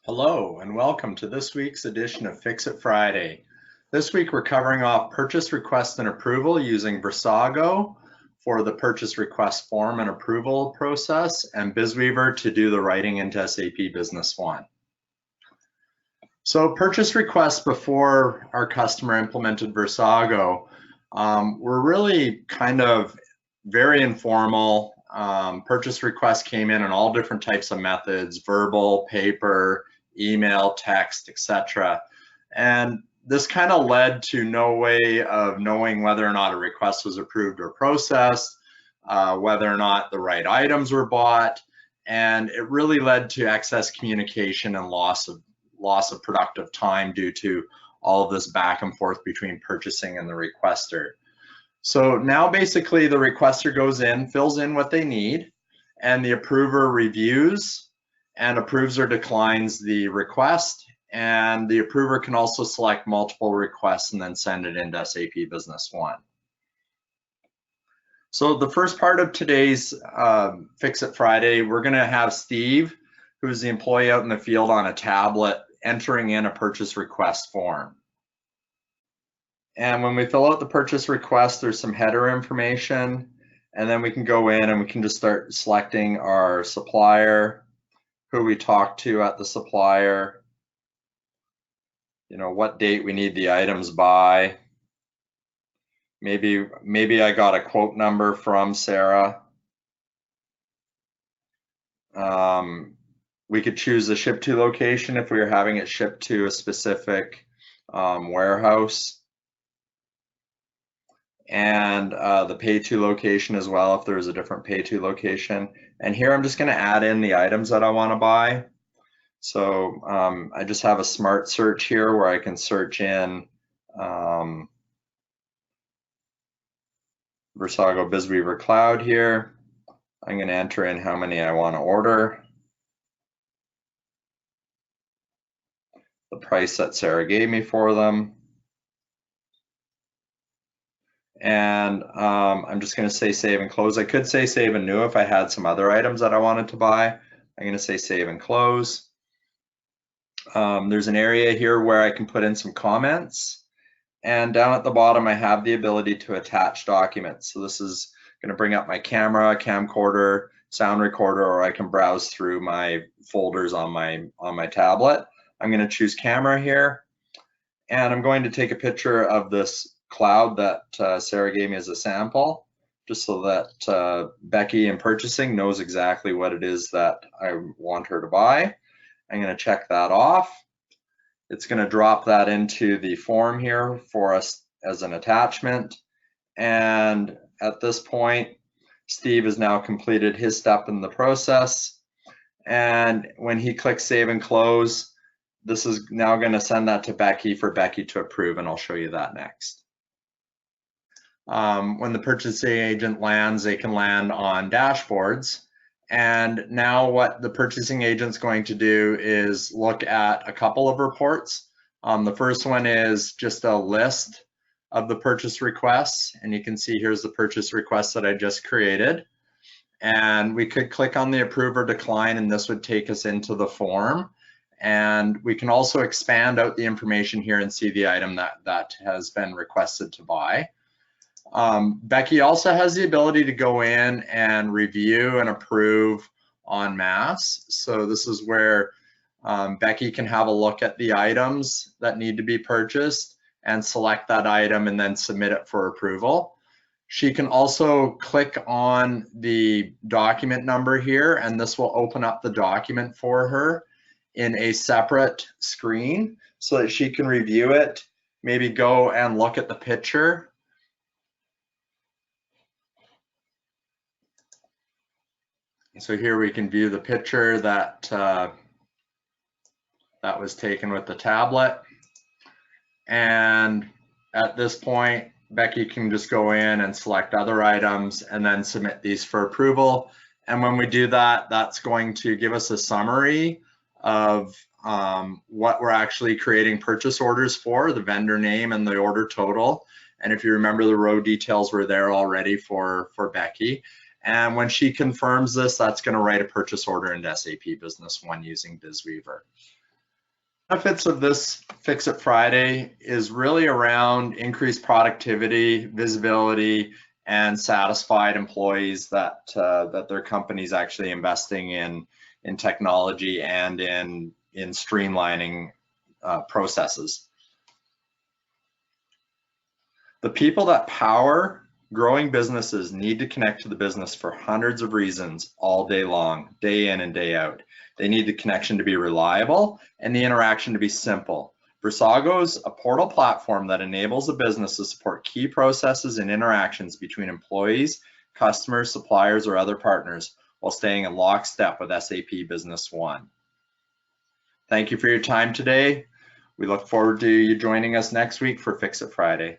Hello and welcome to this week's edition of Fix It Friday. This week we're covering off purchase request and approval using Versago for the purchase request form and approval process and Bizweaver to do the writing into SAP Business One. So purchase requests before our customer implemented Versago were really kind of very informal. Purchase requests came in all different types of methods: verbal, paper, email, text, etc. And this kind of led to no way of knowing whether or not a request was approved or processed, whether or not the right items were bought, and it really led to excess communication and loss of productive time due to all of this back and forth between purchasing and the requester. So now basically the requester goes in, fills in what they need, and the approver reviews and approves or declines the request. And the approver can also select multiple requests and then send it into SAP Business One. So the first part of today's Fix It Friday, we're going to have Steve, who's the employee out in the field on a tablet, entering in a purchase request form. And when we fill out the purchase request, there's some header information, and then we can go in and we can just start selecting our supplier, who we talk to at the supplier, what date we need the items by. Maybe I got a quote number from Sarah. We could choose the ship to location if we were having it shipped to a specific warehouse. And the pay to location as well, if there is a different pay to location. And here I'm just going to add in the items that I want to buy. So I just have a smart search here where I can search in Versago Bizweaver Cloud here. I'm going to enter in how many I want to order, the price that Sarah gave me for them. And I'm just going to say save and close. I could say save and new if I had some other items that I wanted to buy. I'm going to say save and close. There's an area here where I can put in some comments. And down at the bottom, I have the ability to attach documents. So this is going to bring up my camera, camcorder, sound recorder, or I can browse through my folders on my tablet. I'm going to choose camera here. And I'm going to take a picture of this cloud that Sarah gave me as a sample, just so that Becky in purchasing knows exactly what it is that I want her to buy. I'm going to check that off. It's going to drop that into the form here for us as an attachment. And at this point, Steve has now completed his step in the process. And when he clicks save and close, this is now going to send that to Becky for Becky to approve, and I'll show you that next. When the purchasing agent lands, they can land on dashboards. And now what the purchasing agent's going to do is look at a couple of reports. The first one is just a list of the purchase requests. And you can see here's the purchase request that I just created. And we could click on the approve or decline, and this would take us into the form. And we can also expand out the information here and see the item that has been requested to buy. Becky also has the ability to go in and review and approve en masse. So this is where Becky can have a look at the items that need to be purchased and select that item and then submit it for approval. She can also click on the document number here, and this will open up the document for her in a separate screen so that she can review it, maybe go and look at the picture. So here we can view the picture that that was taken with the tablet. And at this point, Becky can just go in and select other items and then submit these for approval. And when we do that, that's going to give us a summary of what we're actually creating purchase orders for, the vendor name and the order total. And if you remember, the row details were there already for Becky. And when she confirms this, that's going to write a purchase order into SAP Business One using Bizweaver. Benefits of this Fix It Friday is really around increased productivity, visibility, and satisfied employees that that their company's actually investing in technology and in streamlining processes. The people that power growing businesses need to connect to the business for hundreds of reasons all day long, day in and day out. They need the connection to be reliable and the interaction to be simple. Versago is a portal platform that enables a business to support key processes and interactions between employees, customers, suppliers, or other partners while staying in lockstep with SAP Business One. Thank you for your time today. We look forward to you joining us next week for Fix It Friday.